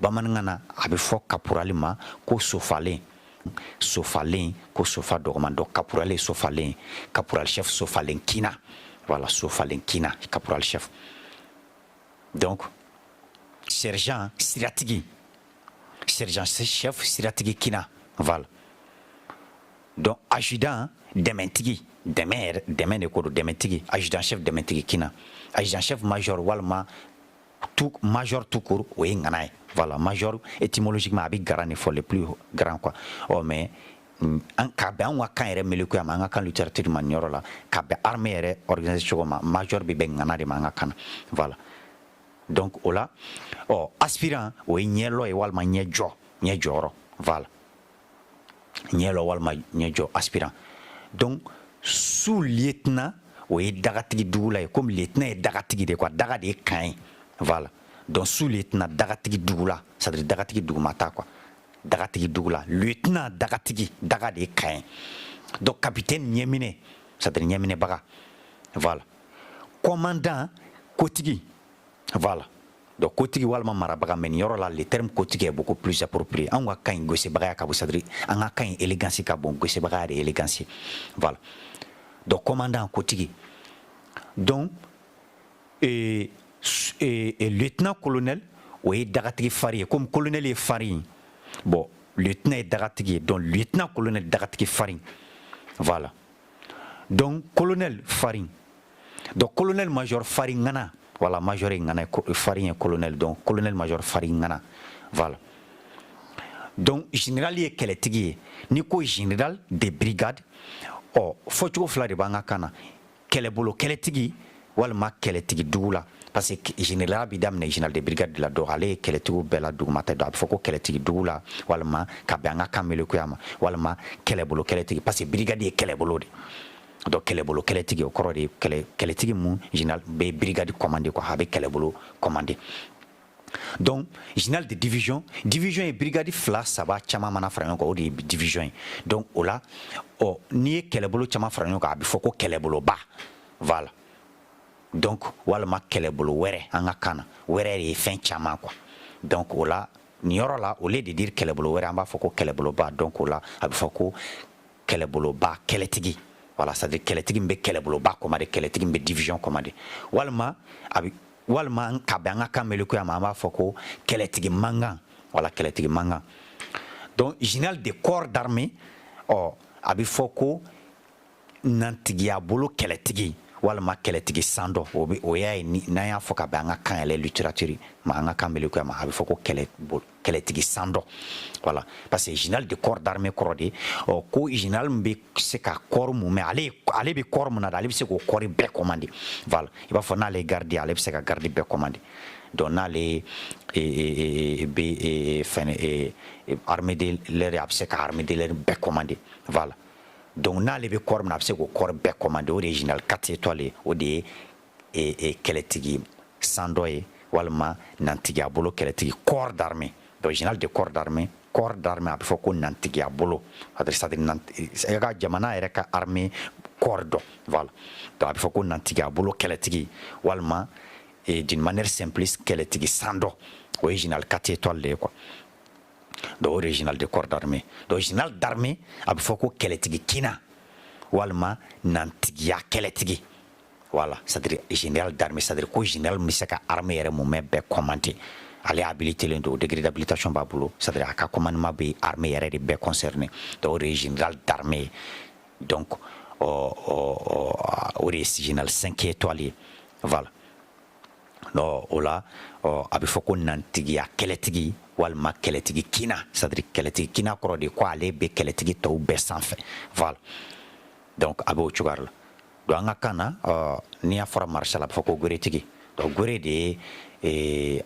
bamanankan na a bɛ fɔ caporal ma ko sofalen sofalen ko sofa dɔgɔman dɔ caporal ye sofalen caporal chef sofalen kina voilà sofalen kina caporal chef donc sergent siratigi sergent chef siratigi kina voilà donc adjudant dɛmɛtigi dɛmɛ de ko don dɛmɛtigi adjudant chef dɛmɛtigi kina adjudant chef major walima tout major tout court o ye ngana ye voilà major étymologiquement a bɛ garan de fɔ le plus grand quoi mais ka bɛn an ka kan yɛrɛ melekuya ma an ka kan littérature ma nin yɔrɔ la ka bɛn armée yɛrɛ organiser cogo ma major bɛ bɛn ngana de ma an ka kan voilà donc o la aspirant o ye ɲɛlɔ ye walima ɲɛjɔyɔrɔ voilà ɲɛlɔ walima ɲɛjɔ aspirant donc sous lieutenant o ye dagatigi dugula ye comme lieutenant ye dagatigi de quoi daga de ye kan ye voilà donc sous lieutenant dagatigi dugula c'est à dire dagatigi dugumata quoi dagatigi dugula lieutenant dagatigi daga de ye kan ye donc capitaine ɲɛminɛ c'est à dire ɲɛminɛbaga voilà commandant kotigi voilà donc kotigi walima marabaga mais nin yɔrɔ la le terme kotigi est beaucoup plus approprié an ka kan ɲi gosebagaya ka bon c'est à dire an ka kan ɲi élégance ka bon gosebagaya de élégance voilà donc commandant kotigi donc lieutenant colonel o ye dagatigi farin ye comme colonel ye farin bon lieutenant ye dagatigi ye donc lieutenant colonel dagatigi farin voilà donc colonel farin donc colonel major farin ngana voilà major ye ngana farin ye colonel donc colonel major farin ngana voilà donc général ye kɛlɛtigi ye ni ko général de brigade fɔcogo fila de b'an ka kan na kɛlɛbolo kɛlɛtigi walima kɛlɛtigi dugu la parce que général bi daminɛ général de brigade de la donc ale ye kɛlɛtigiw bɛɛ la dugumata don a bɛ fɔ ko kɛlɛtigi dugu la walima ka bɛn an ka kan melekuya ma walima kɛlɛbolo kɛlɛtigi parce que brigade ye kɛlɛbolo de donc kɛlɛbolo kɛlɛtigi o kɔrɔ de ye kɛlɛtigi mun général bɛ brigade commandé quoi a bɛ kɛlɛbolo commandé donc général de division ye brigade fila saba caman mana fara ɲɔgɔn kan o de ye division ye donc o la n'i ye kɛlɛbolo caman fara ɲɔgɔn kan a bɛ fɔ ko kɛlɛboloba voilà donc walima kɛlɛbolo wɛrɛ an ka kan na wɛrɛ de ye fɛn caman quoi donc o la nin yɔrɔ la au lieu de dire kɛlɛbolo wɛrɛ an b'a fɔ ko kɛlɛboloba donc o la a bɛ fɔ ko kɛlɛboloba kɛlɛtigi voilà c'est à dire kɛlɛtigi min bɛ kɛlɛboloba commandé kɛlɛtigi min bɛ division commandé walima ka bɛn an ka kan melekuya ma an b'a fɔ ko kɛlɛtigi mankan voilà kɛlɛtigi mankan donc général de corps d'armée a bɛ fɔ ko nantigiya bolo kɛlɛtigi walima kɛlɛtigi sandɔ o y'a ye n'an y'a fɔ ka bɛn an ka kan yɛrɛ littérature ma an ka kan melekuya ma a bɛ fɔ ko kɛlɛtigi sandɔ voilà parce que général de corps d'armée kɔrɔ de ko général min bɛ se ka corps mun mɛ ale bɛ corps mun na ale bɛ se k'o corps bɛɛ commandé voilà i b'a fɔ n'ale ye garde ale bɛ se ka garde bɛɛ commandé donc n'ale bɛ armée de l'air a bɛ se ka armée de l'air bɛɛ commandé voilà donc n'ale bɛ corps min na a bɛ se k'o corps bɛɛ commandé o de ye général 4 étoiles ye o de ye kɛlɛtigi sandɔ ye walima nantigiya bolo kɛlɛtigi corps d'armée donc général de corps d'armée a bɛ fɔ ko nantigiya bolo c'est-à-dire ka jamana yɛrɛ ka armée corps dɔn voilà donc a bɛ fɔ ko nantigiya bolo kɛlɛtigi walima d'une manière simpliste kɛlɛtigi sandɔ o ye général 4 étoiles de ye quoi donc o de ye général de corps d'armée donc général d'armée a bɛ fɔ ko kɛlɛtigi kina walima nantigiya kɛlɛtigi voilà c'est-à-dire général d'armée c'est-à-dire ko général min bɛ se ka armée yɛrɛ mun mɛ bɛɛ commandé ale habilitelen don degré d'habilitation b'a bolo c'est-à-dire a ka commandement bɛ armée yɛrɛ de bɛɛ concerné donc o de ye général d'armée donc o de ye général 5 étoiles ye voilà donc o la a bɛ fɔ ko nantigiya kɛlɛtigi walima kɛlɛtigi kina c'est-à-dire kɛlɛtigi kina kɔrɔ de ko ale bɛ kɛlɛtigi tɔw bɛɛ sanfɛ voilà donc a bɛ o cogoya la donc an ka kan na n'i y'a fɔra marshal a bɛ fɔ ko goretigi donc gore de ye